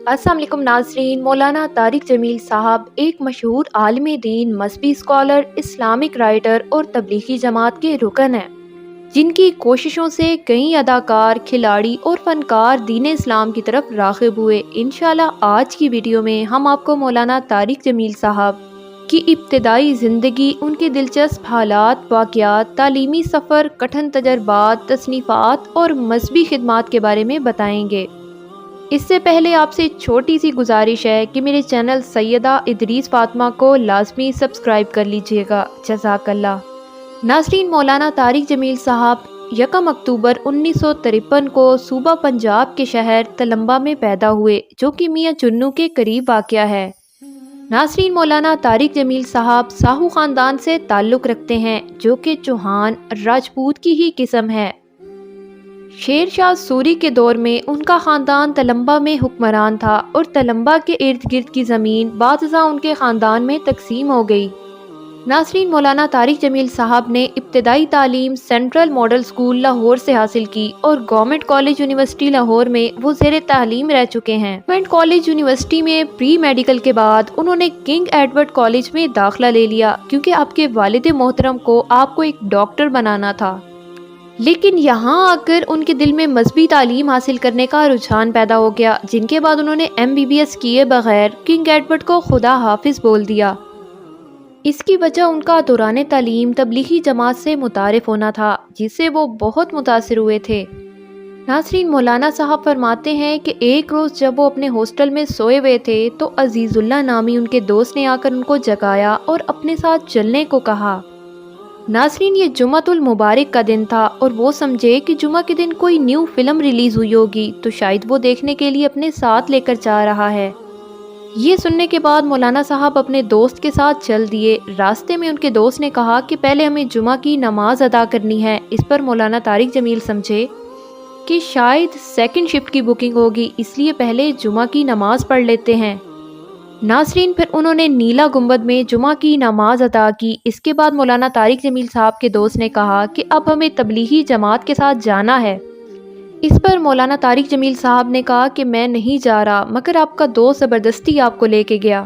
السلام علیکم ناظرین، مولانا طارق جمیل صاحب ایک مشہور عالم دین، مذہبی اسکالر، اسلامک رائٹر اور تبلیغی جماعت کے رکن ہیں، جن کی کوششوں سے کئی اداکار، کھلاڑی اور فنکار دین اسلام کی طرف راغب ہوئے۔ انشاءاللہ آج کی ویڈیو میں ہم آپ کو مولانا طارق جمیل صاحب کی ابتدائی زندگی، ان کے دلچسپ حالات، واقعات، تعلیمی سفر، کٹھن تجربات، تصنیفات اور مذہبی خدمات کے بارے میں بتائیں گے۔ اس سے پہلے آپ سے چھوٹی سی گزارش ہے کہ میرے چینل سیدہ ادریس فاطمہ کو لازمی سبسکرائب کر لیجئے گا، جزاک اللہ۔ ناظرین، مولانا طارق جمیل صاحب 1 اکتوبر 1953 کو صوبہ پنجاب کے شہر تلمبہ میں پیدا ہوئے، جو کہ میاں چنو کے قریب واقع ہے۔ ناظرین، مولانا طارق جمیل صاحب ساہو خاندان سے تعلق رکھتے ہیں، جو کہ چوہان راجپوت کی ہی قسم ہے۔ شیر شاہ سوری کے دور میں ان کا خاندان تلمبہ میں حکمران تھا اور تلمبہ کے ارد گرد کی زمین بعد ازاں ان کے خاندان میں تقسیم ہو گئی۔ ناظرین، مولانا طارق جمیل صاحب نے ابتدائی تعلیم سینٹرل ماڈل اسکول لاہور سے حاصل کی اور گورنمنٹ کالج یونیورسٹی لاہور میں وہ زیر تعلیم رہ چکے ہیں۔ گورنمنٹ کالج یونیورسٹی میں پری میڈیکل کے بعد انہوں نے کنگ ایڈورڈ کالج میں داخلہ لے لیا، کیونکہ آپ کے والد محترم کو آپ کو ایک ڈاکٹر بنانا تھا۔ لیکن یہاں آ کر ان کے دل میں مذہبی تعلیم حاصل کرنے کا رجحان پیدا ہو گیا، جن کے بعد انہوں نے MBBS کیے بغیر کنگ ایڈورڈ کو خدا حافظ بول دیا۔ اس کی وجہ ان کا دوران تعلیم تبلیغی جماعت سے متعارف ہونا تھا، جس سے وہ بہت متاثر ہوئے تھے۔ ناظرین، مولانا صاحب فرماتے ہیں کہ ایک روز جب وہ اپنے ہاسٹل میں سوئے ہوئے تھے تو عزیز اللہ نامی ان کے دوست نے آ کر ان کو جگایا اور اپنے ساتھ چلنے کو کہا۔ ناظرین، یہ جمعۃ المبارک کا دن تھا اور وہ سمجھے کہ جمعہ کے دن کوئی نیو فلم ریلیز ہوئی ہوگی، تو شاید وہ دیکھنے کے لیے اپنے ساتھ لے کر جا رہا ہے۔ یہ سننے کے بعد مولانا صاحب اپنے دوست کے ساتھ چل دیے۔ راستے میں ان کے دوست نے کہا کہ پہلے ہمیں جمعہ کی نماز ادا کرنی ہے۔ اس پر مولانا طارق جمیل سمجھے کہ شاید سیکنڈ شفٹ کی بکنگ ہوگی، اس لیے پہلے جمعہ کی نماز پڑھ لیتے ہیں۔ ناظرین، پھر انہوں نے نیلا گنبد میں جمعہ کی نماز ادا کی۔ اس کے بعد مولانا طارق جمیل صاحب کے دوست نے کہا کہ اب ہمیں تبلیغی جماعت کے ساتھ جانا ہے۔ اس پر مولانا طارق جمیل صاحب نے کہا کہ میں نہیں جا رہا، مگر آپ کا دوست زبردستی آپ کو لے کے گیا۔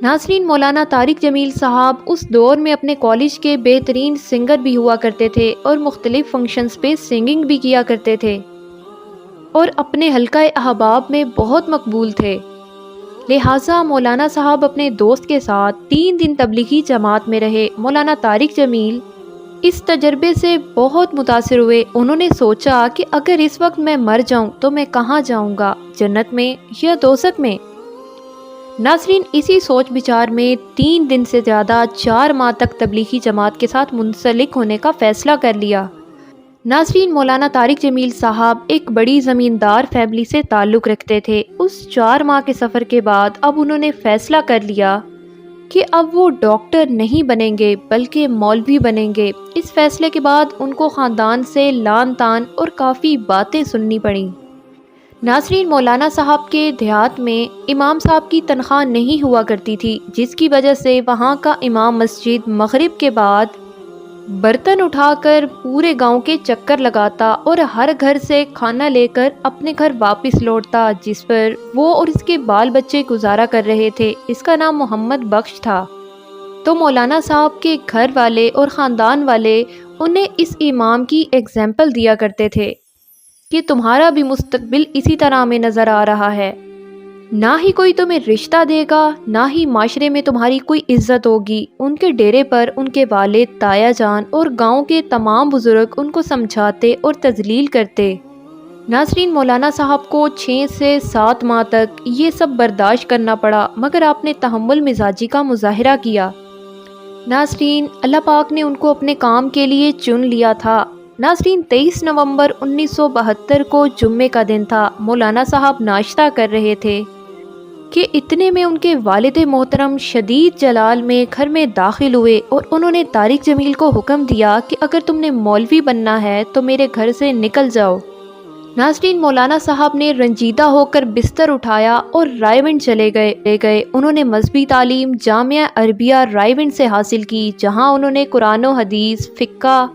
ناظرین، مولانا طارق جمیل صاحب اس دور میں اپنے کالج کے بہترین سنگر بھی ہوا کرتے تھے اور مختلف فنکشنز پہ سنگنگ بھی کیا کرتے تھے اور اپنے حلقہ احباب میں بہت مقبول تھے۔ لہٰذا مولانا صاحب اپنے دوست کے ساتھ 3 دن تبلیغی جماعت میں رہے۔ مولانا طارق جمیل اس تجربے سے بہت متاثر ہوئے۔ انہوں نے سوچا کہ اگر اس وقت میں مر جاؤں تو میں کہاں جاؤں گا، جنت میں یا دوزخ میں؟ ناظرین، اسی سوچ بچار میں 3 دن سے زیادہ 4 ماہ تک تبلیغی جماعت کے ساتھ منسلک ہونے کا فیصلہ کر لیا۔ ناظرین، مولانا طارق جمیل صاحب ایک بڑی زمیندار فیملی سے تعلق رکھتے تھے۔ اس 4 ماہ کے سفر کے بعد اب انہوں نے فیصلہ کر لیا کہ اب وہ ڈاکٹر نہیں بنیں گے بلکہ مولوی بنیں گے۔ اس فیصلے کے بعد ان کو خاندان سے لان تان اور کافی باتیں سننی پڑیں۔ ناظرین، مولانا صاحب کے دیہات میں امام صاحب کی تنخواہ نہیں ہوا کرتی تھی، جس کی وجہ سے وہاں کا امام مسجد مغرب کے بعد برتن اٹھا کر پورے گاؤں کے چکر لگاتا اور ہر گھر سے کھانا لے کر اپنے گھر واپس لوٹتا، جس پر وہ اور اس کے بال بچے گزارا کر رہے تھے۔ اس کا نام محمد بخش تھا۔ تو مولانا صاحب کے گھر والے اور خاندان والے انہیں اس امام کی ایگزامپل دیا کرتے تھے کہ تمہارا بھی مستقبل اسی طرح میں نظر آ رہا ہے، نہ ہی کوئی تمہیں رشتہ دے گا، نہ ہی معاشرے میں تمہاری کوئی عزت ہوگی۔ ان کے ڈیرے پر ان کے والد، تایا جان اور گاؤں کے تمام بزرگ ان کو سمجھاتے اور تذلیل کرتے۔ ناظرین، مولانا صاحب کو 6 سے 7 ماہ تک یہ سب برداشت کرنا پڑا، مگر آپ نے تحمل مزاجی کا مظاہرہ کیا۔ ناظرین، اللہ پاک نے ان کو اپنے کام کے لیے چن لیا تھا۔ ناظرین، 23 نومبر 1972 کو جمعے کا دن تھا۔ مولانا صاحب ناشتہ کر رہے تھے کہ اتنے میں ان کے والد محترم شدید جلال میں گھر میں داخل ہوئے اور انہوں نے طارق جمیل کو حکم دیا کہ اگر تم نے مولوی بننا ہے تو میرے گھر سے نکل جاؤ۔ ناظرین، مولانا صاحب نے رنجیدہ ہو کر بستر اٹھایا اور رائے ونڈ چلے گئے۔ انہوں نے مذہبی تعلیم جامعہ عربیہ رائے ونڈ سے حاصل کی، جہاں انہوں نے قرآن و حدیث، فقہ،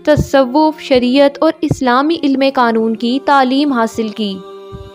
تصوف، شریعت اور اسلامی علم قانون کی تعلیم حاصل کی۔